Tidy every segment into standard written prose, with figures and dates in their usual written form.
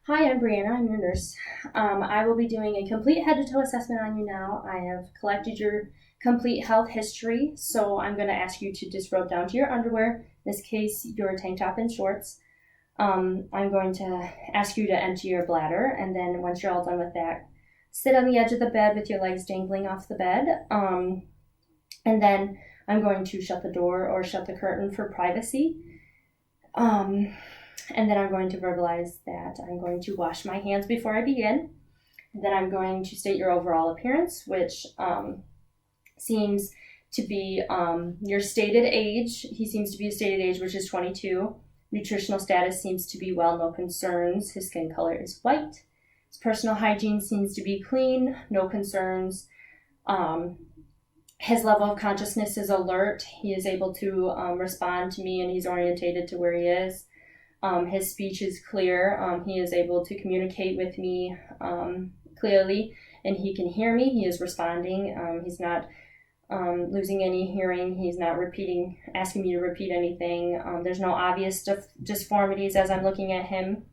Hi, I'm Brianna. I'm your nurse. I will be doing a complete head to toe assessment on you now. I have collected your complete health history, so I'm going to ask you to disrobe down to your underwear, in this case, your tank top and shorts. I'm going to ask you to empty your bladder, and then once you're all done with that, sit on the edge of the bed with your legs dangling off the bed. And then I'm going to shut the door or shut the curtain for privacy. Um, and then I'm going to verbalize that I'm going to wash my hands before I begin. And then I'm going to state your overall appearance, which seems to be your stated age. He seems to be a stated age, which is 22. Nutritional status seems to be well, no concerns. His skin color is white. His personal hygiene seems to be clean, no concerns. His level of consciousness is alert. He is able to respond to me, and he's orientated to where he is. His speech is clear. He is able to communicate with me clearly, and he can hear me. He is responding. He's not losing any hearing. He's not asking me to repeat anything. There's no obvious disformities as I'm looking at him.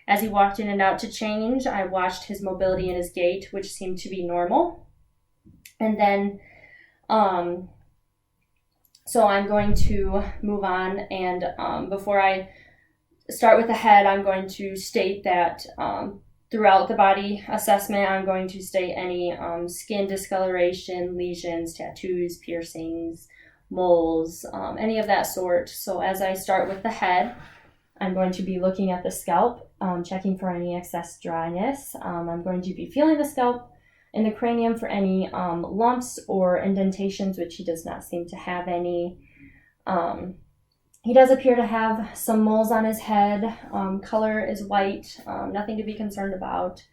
As he walked in and out to change, I watched his mobility and his gait, which seemed to be normal. And then so I'm going to move on, and before I start with the head, I'm going to state that throughout the body assessment, I'm going to state any skin discoloration, lesions, tattoos, piercings, moles, any of that sort. So as I start with the head, I'm going to be looking at the scalp, checking for any excess dryness. I'm going to be feeling the scalp in the cranium for any lumps or indentations, which he does not seem to have any. He does appear to have some moles on his head. Color is white, nothing to be concerned about.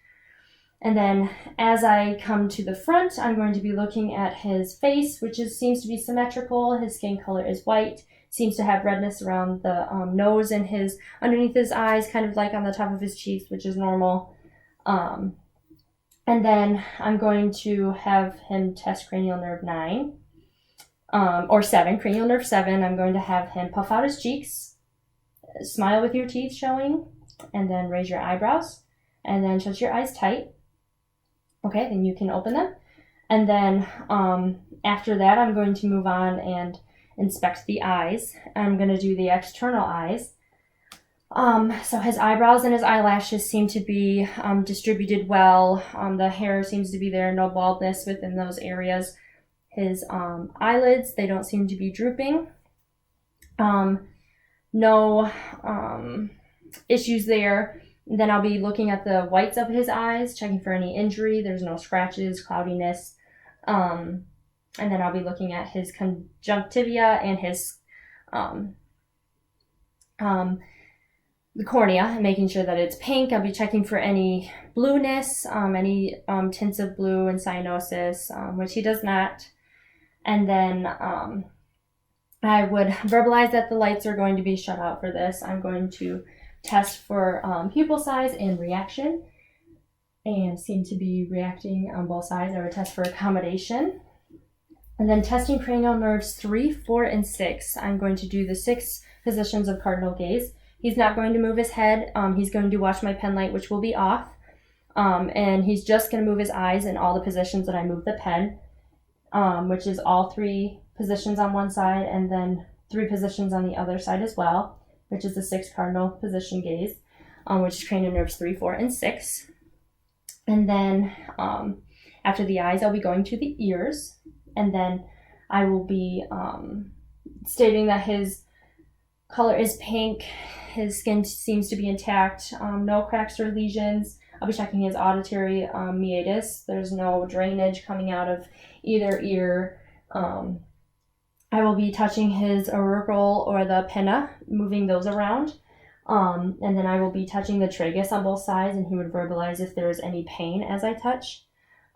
And then as I come to the front, I'm going to be looking at his face, which seems to be symmetrical. His skin color is white, seems to have redness around the nose and underneath his eyes, kind of like on the top of his cheeks, which is normal. And then I'm going to have him test cranial nerve 9. Or 7, cranial nerve 7. I'm going to have him puff out his cheeks, smile with your teeth showing, and then raise your eyebrows, and then shut your eyes tight. Okay, then you can open them. And then after that, I'm going to move on and inspect the eyes. I'm going to do the external eyes. So his eyebrows and his eyelashes seem to be distributed well. The hair seems to be there, no baldness within those areas. His eyelids, they don't seem to be drooping. No issues there. Then I'll be looking at the whites of his eyes, checking for any injury. There's no scratches, cloudiness. And then I'll be looking at his conjunctiva and his the cornea and making sure that it's pink. I'll be checking for any blueness, any tints of blue and cyanosis, which he does not. And then I would verbalize that the lights are going to be shut out for this. I'm going to test for pupil size and reaction, and seem to be reacting on both sides. I would test for accommodation. And then testing cranial nerves 3, 4, and 6. I'm going to do the 6 positions of cardinal gaze. He's not going to move his head. He's going to watch my pen light, which will be off. And he's just going to move his eyes in all the positions that I move the pen, which is all 3 positions on one side and then 3 positions on the other side as well, which is the 6 cardinal position gaze, which is cranial nerves 3, 4, and 6. And then after the eyes, I'll be going to the ears. And then I will be stating that his color is pink. His skin seems to be intact. No cracks or lesions. I'll be checking his auditory meatus. There's no drainage coming out of either ear. I will be touching his auricle or the pinna, moving those around. And then I will be touching the tragus on both sides, and he would verbalize if there is any pain as I touch.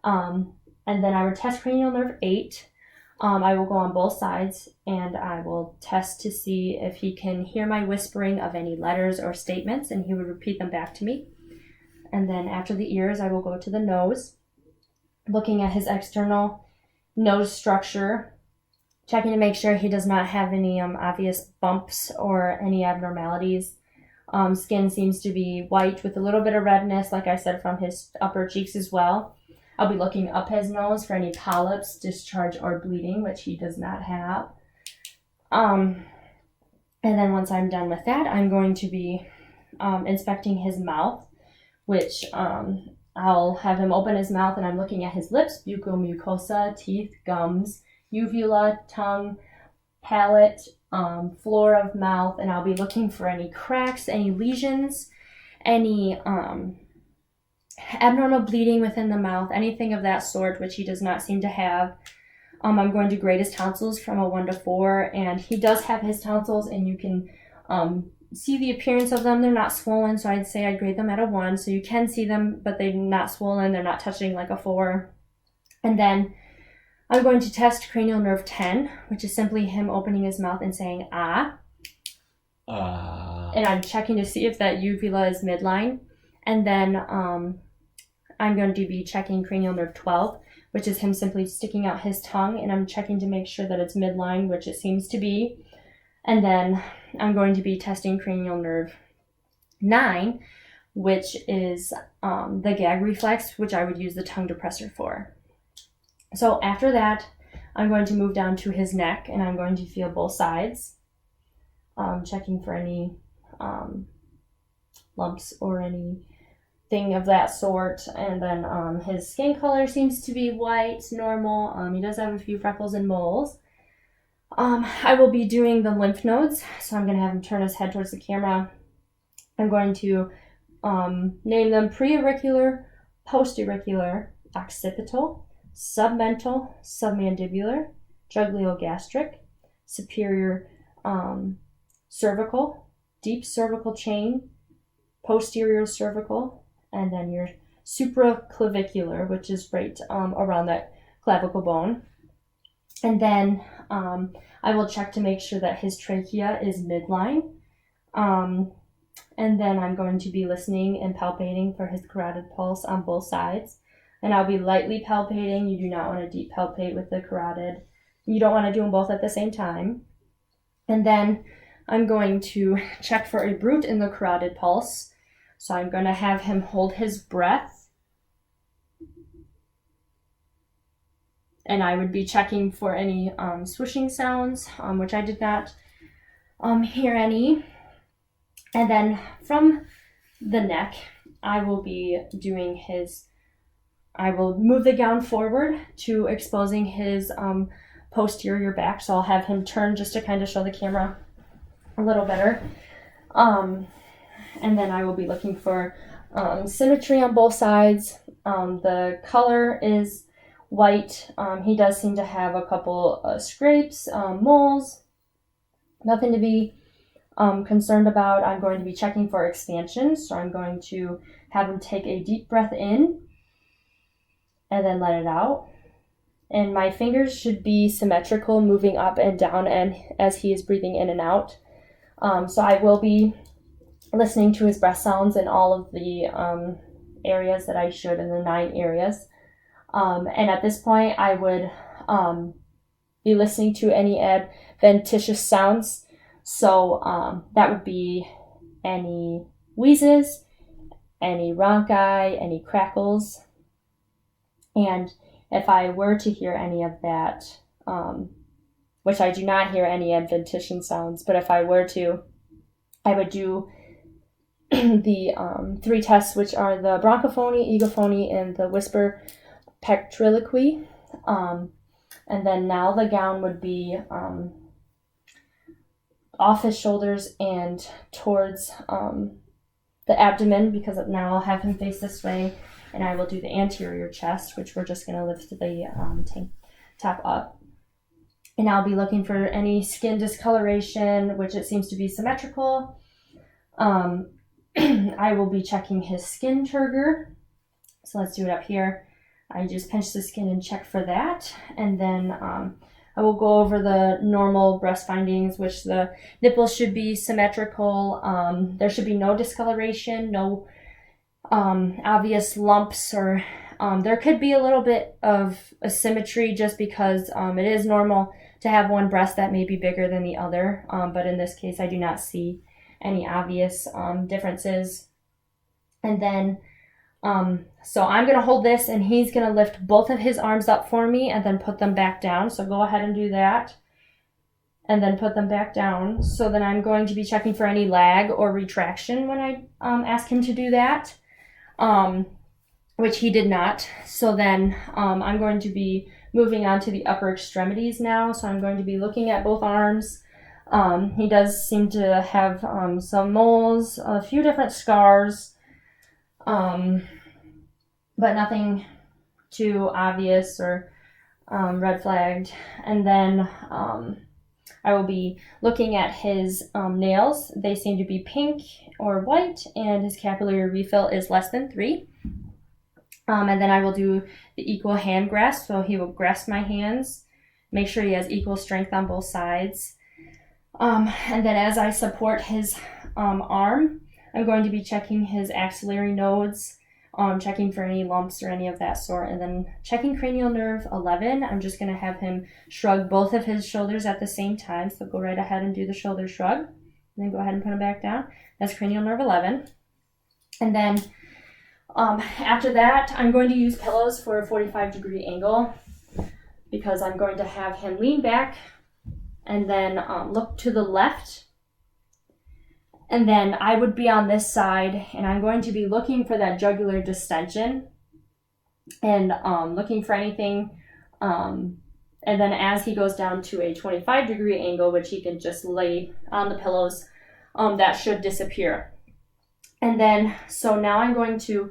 And then I would test cranial nerve 8. I will go on both sides, and I will test to see if he can hear my whispering of any letters or statements, and he would repeat them back to me. And then after the ears, I will go to the nose, looking at his external nose structure, checking to make sure he does not have any obvious bumps or any abnormalities. Skin seems to be white with a little bit of redness, like I said, from his upper cheeks as well. I'll be looking up his nose for any polyps, discharge, or bleeding, which he does not have. And then once I'm done with that, I'm going to be inspecting his mouth, which I'll have him open his mouth, and I'm looking at his lips, buccal mucosa, teeth, gums, uvula, tongue, palate, floor of mouth, and I'll be looking for any cracks, any lesions, any abnormal bleeding within the mouth, anything of that sort, which he does not seem to have. I'm going to grade his tonsils from a 1 to 4, and he does have his tonsils, and you can see the appearance of them. They're not swollen, so I'd say I'd grade them at a 1, so you can see them, but they're not swollen, they're not touching like a 4. And then I'm going to test cranial nerve 10, which is simply him opening his mouth and saying, ah. And I'm checking to see if that uvula is midline. And then I'm going to be checking cranial nerve 12, which is him simply sticking out his tongue, and I'm checking to make sure that it's midline, which it seems to be. And then I'm going to be testing cranial nerve 9, which is the gag reflex, which I would use the tongue depressor for. So after that, I'm going to move down to his neck, and I'm going to feel both sides, checking for any lumps or anything of that sort. And then his skin color seems to be white, normal. He does have a few freckles and moles. I will be doing the lymph nodes, so I'm going to have him turn his head towards the camera. I'm going to name them preauricular, postauricular, occipital, submental, submandibular, jugulogastric, superior cervical, deep cervical chain, posterior cervical, and then your supraclavicular, which is right around that clavicle bone. And then I will check to make sure that his trachea is midline. And then I'm going to be listening and palpating for his carotid pulse on both sides. And I'll be lightly palpating. You do not want to deep palpate with the carotid. You don't want to do them both at the same time. And then I'm going to check for a brute in the carotid pulse. So I'm going to have him hold his breath. And I would be checking for any swishing sounds, which I did not hear any. And then from the neck, I will move the gown forward to exposing his posterior back. So I'll have him turn just to kind of show the camera a little better. And then I will be looking for symmetry on both sides. The color is white. He does seem to have a couple scrapes, moles. Nothing to be concerned about. I'm going to be checking for expansion. So I'm going to have him take a deep breath in and then let it out. And my fingers should be symmetrical, moving up and down and as he is breathing in and out. So I will be listening to his breath sounds in all of the areas that I should, in the 9 areas. And at this point, I would be listening to any adventitious sounds. So that would be any wheezes, any ronchi, any crackles. And if I were to hear any of that, which I do not hear any adventitious sounds, but if I were to, I would do the 3 tests, which are the bronchophony, egophony, and the whisper pectriloquy. And then now the gown would be off his shoulders and towards the abdomen, because now I'll have him face this way, and I will do the anterior chest, which we're just going to lift the tank top up. And I'll be looking for any skin discoloration, which it seems to be symmetrical. I will be checking his skin turgor. So let's do it up here. I just pinch the skin and check for that. And then I will go over the normal breast findings, which the nipples should be symmetrical. There should be no discoloration, no obvious lumps, or there could be a little bit of asymmetry just because it is normal to have one breast that may be bigger than the other. But in this case, I do not see any obvious differences. And then, so I'm going to hold this and he's going to lift both of his arms up for me and then put them back down. So go ahead and do that. And then put them back down. So then I'm going to be checking for any lag or retraction when I ask him to do that, which he did not. So then I'm going to be moving on to the upper extremities now. So I'm going to be looking at both arms. He does seem to have some moles, a few different scars, but nothing too obvious or red flagged. And then I will be looking at his nails. They seem to be pink or white, and his capillary refill is less than 3. And then I will do the equal hand grasp. So he will grasp my hands, make sure he has equal strength on both sides. And then as I support his arm, I'm going to be checking his axillary nodes, checking for any lumps or any of that sort, and then checking cranial nerve 11. I'm just going to have him shrug both of his shoulders at the same time. So go right ahead and do the shoulder shrug, and then go ahead and put them back down. That's cranial nerve 11. And then after that, I'm going to use pillows for a 45-degree angle because I'm going to have him lean back and then look to the left. And then I would be on this side, and I'm going to be looking for that jugular distension and looking for anything. And then as he goes down to a 25-degree angle, which he can just lay on the pillows, that should disappear. And then, so now I'm going to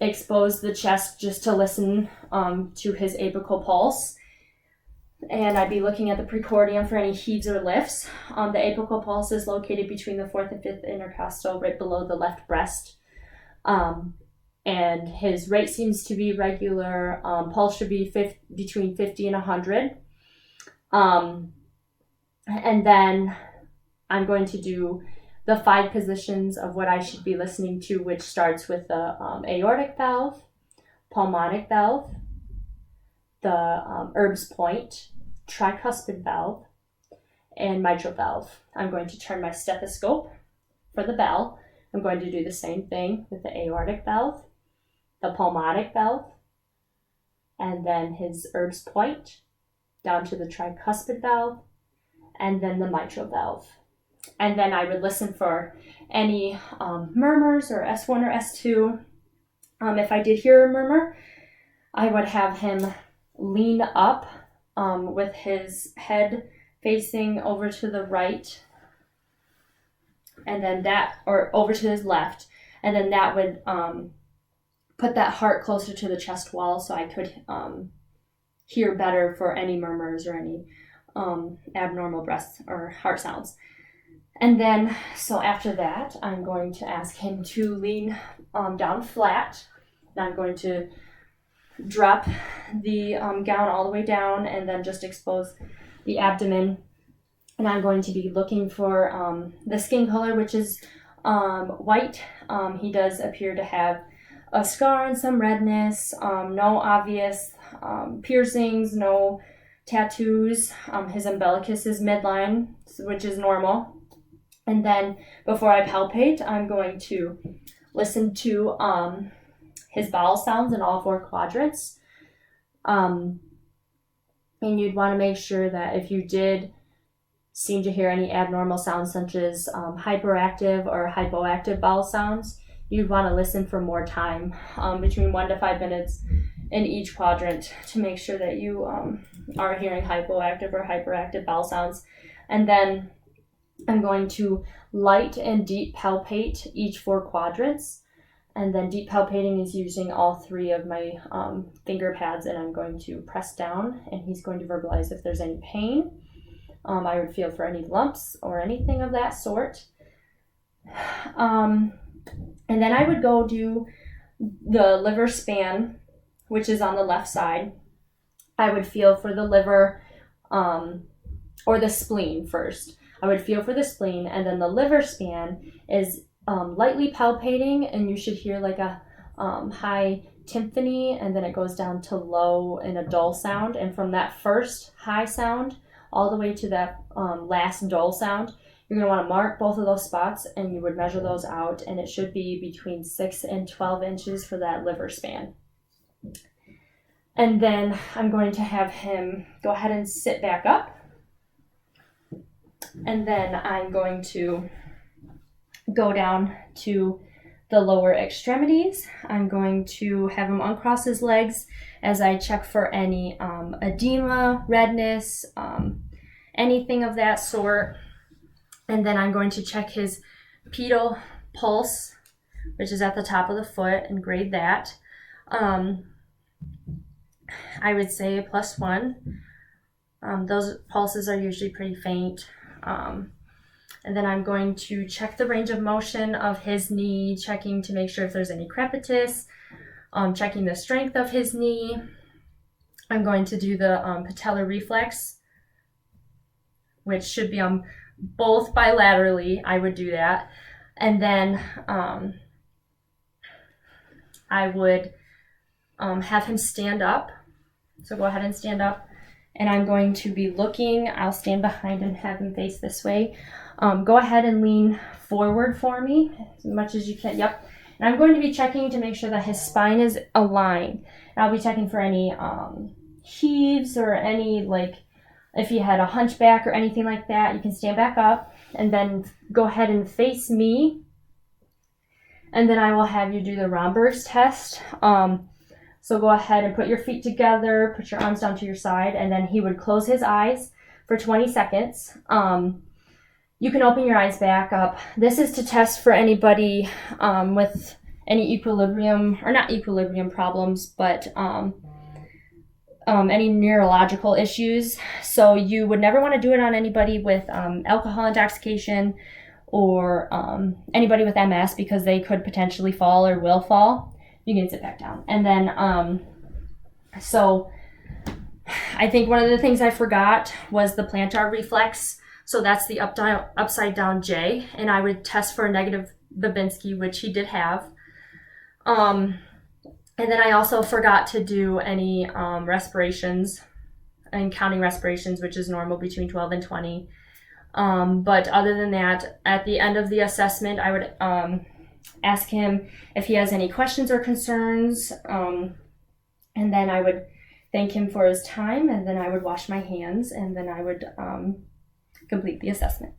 expose the chest just to listen to his apical pulse. And I'd be looking at the precordium for any heaves or lifts. The apical pulse is located between the 4th and 5th intercostal, right below the left breast. And his rate seems to be regular. Pulse should be between 50 and 100. And then I'm going to do the 5 positions of what I should be listening to, which starts with the aortic valve, pulmonic valve, the Erb's point, tricuspid valve, and mitral valve. I'm going to turn my stethoscope for the bell. I'm going to do the same thing with the aortic valve, the pulmonic valve, and then his Erb's point, down to the tricuspid valve, and then the mitral valve. And then I would listen for any murmurs or S1 or S2. If I did hear a murmur, I would have him lean up with his head facing over to the right, and then that, or over to his left, and then that would put that heart closer to the chest wall so I could hear better for any murmurs or any abnormal breath or heart sounds. And then, so after that, I'm going to ask him to lean down flat. And I'm going to drop the gown all the way down and then just expose the abdomen. And I'm going to be looking for the skin color, which is white. He does appear to have a scar and some redness, no obvious piercings, no tattoos. His umbilicus is midline, which is normal. And then before I palpate, I'm going to listen to his bowel sounds in all 4 quadrants. And you'd want to make sure that if you did seem to hear any abnormal sounds such as hyperactive or hypoactive bowel sounds, you'd want to listen for more time, between 1 to 5 minutes in each quadrant, to make sure that you are hearing hypoactive or hyperactive bowel sounds. And then I'm going to light and deep palpate each 4 quadrants. And then deep palpating is using all 3 of my finger pads, and I'm going to press down, and he's going to verbalize if there's any pain. I would feel for any lumps or anything of that sort. And then I would go do the liver span, which is on the left side. I would feel for the liver or the spleen first. I would feel for the spleen, and then the liver span is lightly palpating, and you should hear like a high tympany, and then it goes down to low and a dull sound. And from that first high sound all the way to that last dull sound, You're going to want to mark both of those spots, and you would measure those out, and it should be between 6 and 12 inches for that liver span. And then I'm going to have him go ahead and sit back up. And then I'm going to go down to the lower extremities. I'm going to have him uncross his legs as I check for any edema, redness, anything of that sort. And then I'm going to check his pedal pulse, which is at the top of the foot, and grade that. I would say a +1. Those pulses are usually pretty faint. And then I'm going to check the range of motion of his knee, checking to make sure if there's any crepitus, checking the strength of his knee. I'm going to do the patellar reflex, which should be on both bilaterally. I would do that. And then I would have him stand up. So go ahead and stand up. And I'm going to be looking. I'll stand behind and have him face this way. Go ahead and lean forward for me as much as you can. Yep. And I'm going to be checking to make sure that his spine is aligned. And I'll be checking for any heaves or any, like, if you had a hunchback or anything like that. You can stand back up and then go ahead and face me. And then I will have you do the Romberg's test. So go ahead and put your feet together, put your arms down to your side, and then he would close his eyes for 20 seconds. You can open your eyes back up. This is to test for anybody with any equilibrium, or not equilibrium problems, but any neurological issues. So you would never want to do it on anybody with alcohol intoxication or anybody with MS, because they could potentially fall or will fall. You can sit back down. And then, so I think one of the things I forgot was the plantar reflex. So that's the upside down J. And I would test for a negative Babinski, which he did have. And then I also forgot to do any respirations and counting respirations, which is normal between 12 and 20. But other than that, at the end of the assessment, I would ask him if he has any questions or concerns, and then I would thank him for his time, and then I would wash my hands, and then I would complete the assessment.